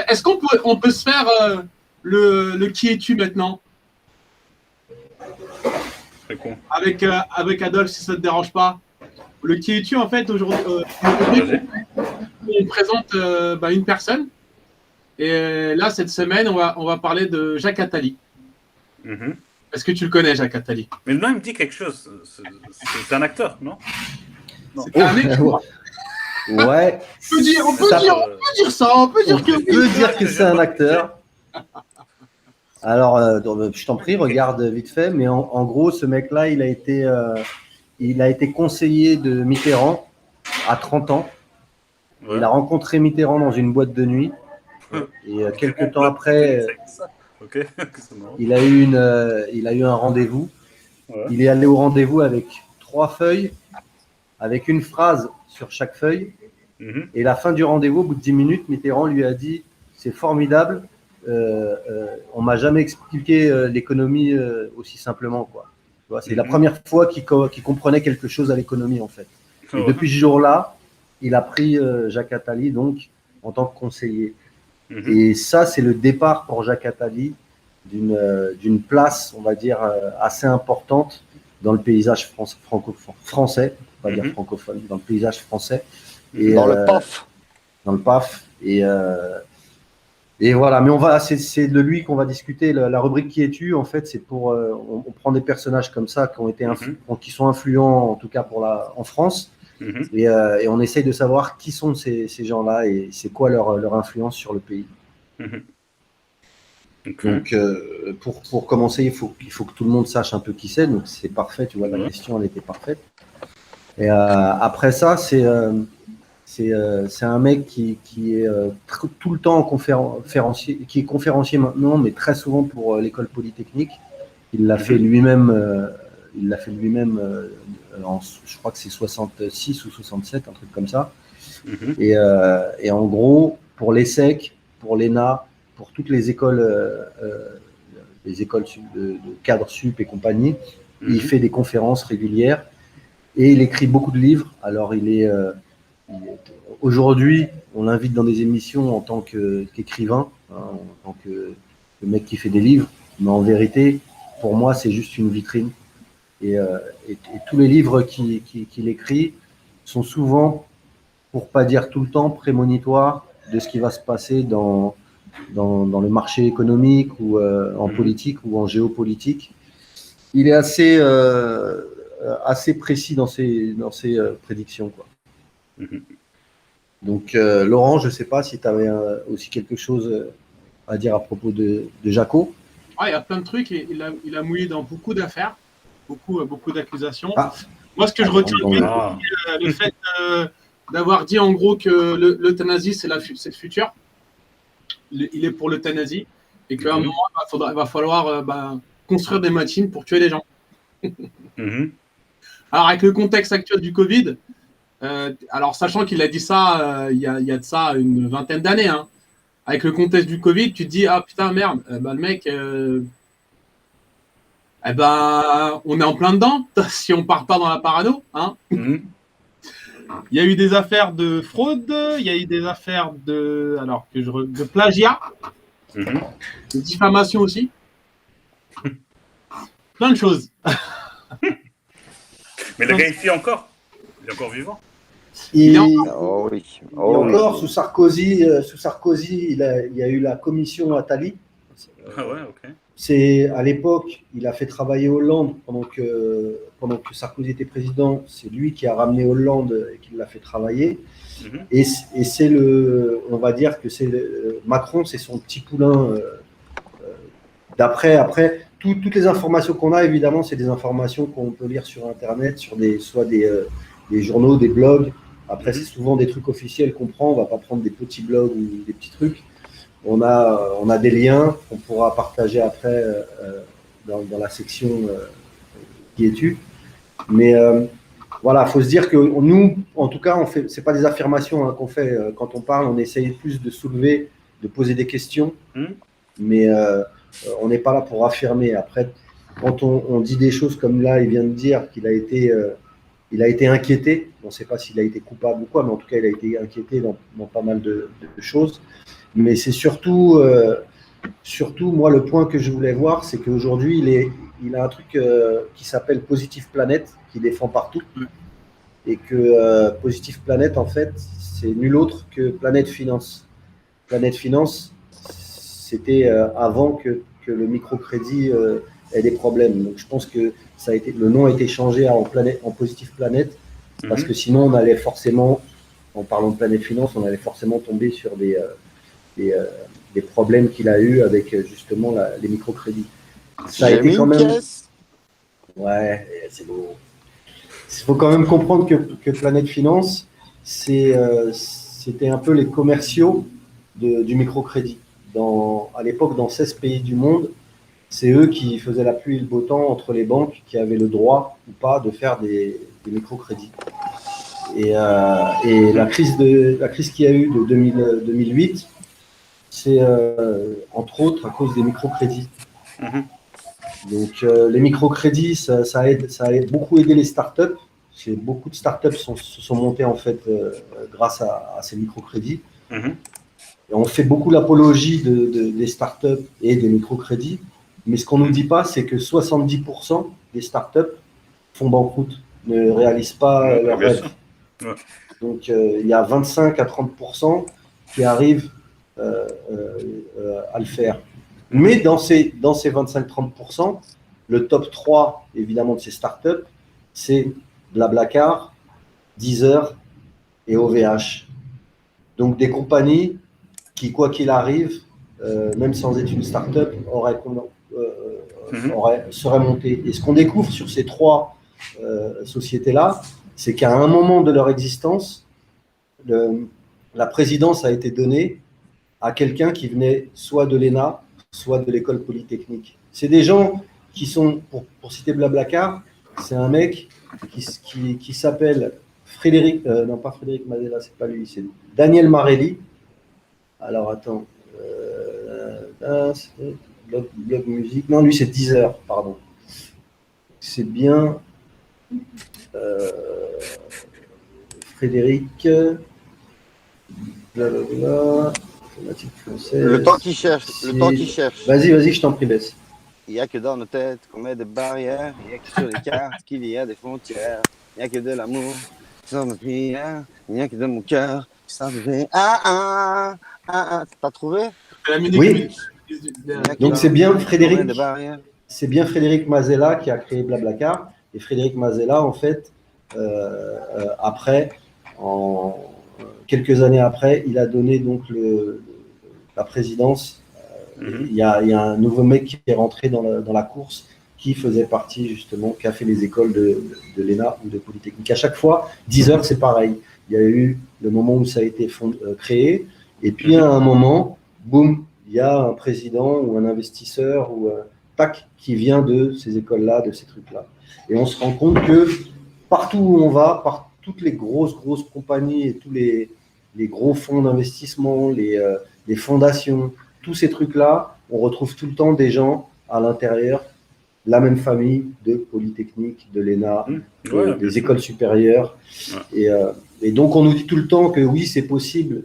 Est-ce qu'on peut se faire le qui es-tu maintenant avec Adolphe, si ça ne te dérange pas. Le qui es-tu, en fait, aujourd'hui, on présente une personne. Et là, cette semaine, on va parler de Jacques Attali. Est-ce que tu le connais, Jacques Attali? Mais le nom, il me dit quelque chose. C'est un acteur, non? C'est un écrivain. Ouais. On peut dire ça. On peut dire que c'est un acteur. Alors, je t'en prie, regarde vite fait. Mais en gros, ce mec-là, il a été conseiller de Mitterrand à 30 ans. Ouais. Il a rencontré Mitterrand dans une boîte de nuit. Et quelques temps après, il a eu un rendez-vous. Ouais. Il est allé au rendez-vous avec 3 feuilles, avec une phrase sur chaque feuille. Et la fin du rendez-vous, au bout de 10 minutes, Mitterrand lui a dit « C'est formidable, on m'a jamais expliqué l'économie aussi simplement. » C'est la première fois qu'il comprenait quelque chose à l'économie, en fait. Et depuis ce jour-là, il a pris Jacques Attali donc, en tant que conseiller. Et ça, c'est le départ pour Jacques Attali d'une place, on va dire, assez importante dans le paysage français, pas dire francophone, dans le paysage français. Et, dans le PAF. Dans le PAF. Et voilà, mais c'est de lui qu'on va discuter. La rubrique Qui es-tu, en fait, c'est pour on prend des personnages comme ça qui sont influents, en tout cas en France, et on essaye de savoir qui sont ces gens-là et c'est quoi leur influence sur le pays. Donc, pour commencer, il faut que tout le monde sache un peu qui c'est. Donc, c'est parfait, tu vois, la question, elle était parfaite. Et après ça, c'est un mec qui est tout le temps conférencier, qui est conférencier maintenant, mais très souvent pour l'école polytechnique. Il l'a fait lui-même. Je crois que c'est 66 ou 67, un truc comme ça. Et en gros, pour l'ESSEC, pour l'ENA, pour toutes les écoles de cadre sup et compagnie, il fait des conférences régulières et il écrit beaucoup de livres. Alors, aujourd'hui, on l'invite dans des émissions en tant qu'écrivain, en tant que mec qui fait des livres, mais en vérité, pour moi, c'est juste une vitrine. Et tous les livres qu'il écrit sont souvent, pour pas dire tout le temps, prémonitoires de ce qui va se passer dans le marché économique ou en politique ou en géopolitique. Il est assez précis dans ses prédictions, quoi. Donc, Laurent, je ne sais pas si tu avais aussi quelque chose à dire à propos de Jaco. Il y a plein de trucs. Il a mouillé dans beaucoup d'affaires, beaucoup d'accusations. Moi, ce que je retiens, c'est le fait d'avoir dit en gros que l'euthanasie, c'est le futur. Il est pour l'euthanasie et qu'à un moment, il va falloir construire des machines pour tuer les gens. Alors, avec le contexte actuel du Covid, alors sachant qu'il a dit ça il y a de ça une vingtaine d'années, hein, avec le contexte du Covid, tu te dis, ah putain, merde, le mec, on est en plein dedans, si on part pas dans la parano. Hein. Il y a eu des affaires de fraude, il y a eu des affaires de plagiat, de diffamation aussi. Plein de choses. Mais le gars, il fait encore. Il est encore vivant. Encore sous Sarkozy, il y a eu la commission Attali. Ah ouais, ok. C'est à l'époque, il a fait travailler Hollande pendant que Sarkozy était président. C'est lui qui a ramené Hollande et qui l'a fait travailler. Et c'est on va dire que Macron, c'est son petit poulain. Après, toutes les informations qu'on a, évidemment, c'est des informations qu'on peut lire sur Internet, sur soit des journaux, des blogs. Après, c'est souvent des trucs officiels qu'on prend. On va pas prendre des petits blogs ou des petits trucs. On a des liens qu'on pourra partager après dans la section Qui es-tu. Mais voilà, il faut se dire que nous, en tout cas, c'est pas des affirmations qu'on fait quand on parle. On essaye plus de soulever, de poser des questions. Mais on n'est pas là pour affirmer. Après, quand on dit des choses comme là, il vient de dire qu'il a été inquiété. On ne sait pas s'il a été coupable ou quoi, mais en tout cas, il a été inquiété dans pas mal de choses. Mais c'est surtout, moi, le point que je voulais voir, c'est qu'aujourd'hui, il a un truc qui s'appelle Positive Planet, qui défend partout. Et que Positive Planet, en fait, c'est nul autre que Planète Finance. Planète Finance, c'était avant que le microcrédit ait des problèmes. Donc, je pense que le nom a été changé en Positive Planet, parce que sinon, on allait forcément, en parlant de Planète Finance, on allait forcément tomber sur des problèmes qu'il a eu avec justement les microcrédits. Ça a été quand même. Ouais, c'est beau. Il faut quand même comprendre que Planète Finance, c'était un peu les commerciaux du microcrédit. À l'époque, dans 16 pays du monde, c'est eux qui faisaient la pluie et le beau temps entre les banques qui avaient le droit ou pas de faire des microcrédits. Et la crise qu'il y a eu de 2008, c'est entre autres à cause des microcrédits. Donc les microcrédits, ça a beaucoup aidé les startups. Beaucoup de startups se sont montées en fait grâce à ces microcrédits. Et on fait beaucoup l'apologie des startups et des microcrédits, mais ce qu'on ne nous dit pas, c'est que 70% des startups font banqueroute, ne réalisent pas leurs rêves. Donc il y a 25 à 30% qui arrivent à le faire. Mais dans ces 25-30%, le top 3, évidemment, de ces startups, c'est Blablacar, Deezer et OVH. Donc, des compagnies qui, quoi qu'il arrive, même sans être une startup, seraient montées. Et ce qu'on découvre sur ces 3 sociétés-là, c'est qu'à un moment de leur existence, la présidence a été donnée à quelqu'un qui venait soit de l'ENA, soit de l'école polytechnique. C'est des gens qui sont, pour citer Blablacar, c'est un mec qui s'appelle Frédéric, non pas Frédéric Mazella, c'est pas lui, c'est Daniel Marelli. Alors attends, blog musique, non lui c'est Deezer, pardon. C'est bien Frédéric, blablabla. Le temps qu'il cherche, Vas-y, je t'en prie, baisse. Il n'y a que dans nos têtes qu'on met des barrières, il n'y a que sur les cartes qu'il y a des frontières, il n'y a que de l'amour sur nos prières, il n'y a que de mon cœur qui s'en devait. T'as trouvé? Oui. Donc c'est bien Frédéric Mazella qui a créé Blablacar, et Frédéric Mazella, en fait, après, quelques années après, il a donné donc la présidence. Il y a un nouveau mec qui est rentré dans la course, qui faisait partie justement, qui a fait les écoles de l'ENA ou de Polytechnique. À chaque fois, Deezer, c'est pareil. Il y a eu le moment où ça a été créé, et puis à un moment, boum, il y a un président ou un investisseur ou tac, qui vient de ces écoles-là, de ces trucs-là. Et on se rend compte que partout où on va, par toutes les grosses compagnies et tous les gros fonds d'investissement, les fondations, tous ces trucs-là, on retrouve tout le temps des gens à l'intérieur, la même famille de Polytechnique, de l'ENA, des écoles supérieures. Et donc, on nous dit tout le temps que oui, c'est possible